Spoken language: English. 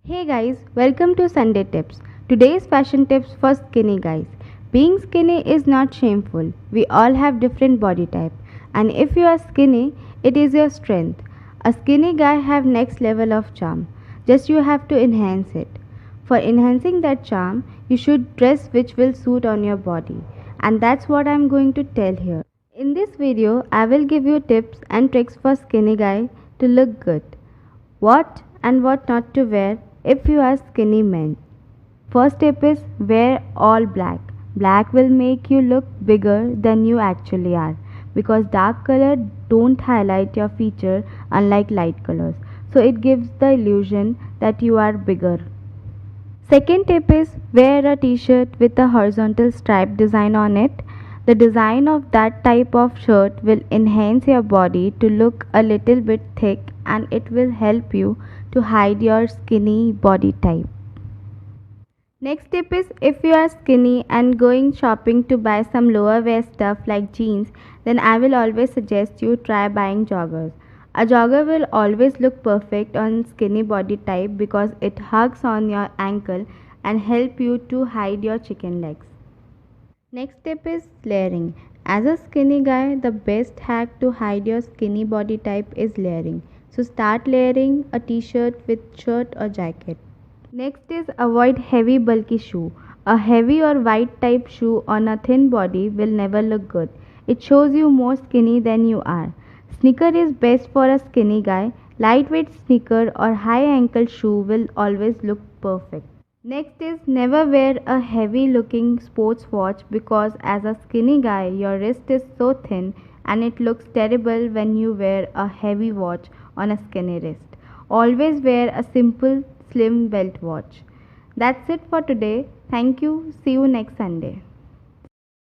Hey guys, welcome to Sunday Tips. Today's fashion tips for skinny guys. Being skinny is not shameful. We all have different body type, and if you are skinny, it is your strength. A skinny guy have next level of charm. Just you have to enhance it. For enhancing that charm, you should dress which will suit on your body, and that's what I'm going to tell here. In this video, I will give you tips and tricks for skinny guy to look good. What and what not to wear if you are skinny men. First tip is wear all black. Black will make you look bigger than you actually are because dark color don't highlight your feature unlike light colors. So it gives the illusion that you are bigger. Second tip is wear a t-shirt with a horizontal stripe design on it. The design of that type of shirt will enhance your body to look a little bit thick and it will help you to hide your skinny body type. Next tip is if you are skinny and going shopping to buy some lower waist stuff like jeans, then I will always suggest you try buying joggers. A jogger will always look perfect on skinny body type because it hugs on your ankle and help you to hide your chicken legs. Next tip is layering. As a skinny guy, the best hack to hide your skinny body type is layering. So start layering a t-shirt with shirt or jacket. Next is avoid heavy bulky shoe. A heavy or wide type shoe on a thin body will never look good. It shows you more skinny than you are. Sneaker is best for a skinny guy. Lightweight sneaker or high ankle shoe will always look perfect. Next is never wear a heavy looking sports watch because as a skinny guy your wrist is so thin and it looks terrible when you wear a heavy watch on a skinny wrist. Always wear a simple slim belt watch. That's it for today. Thank you. See you next Sunday.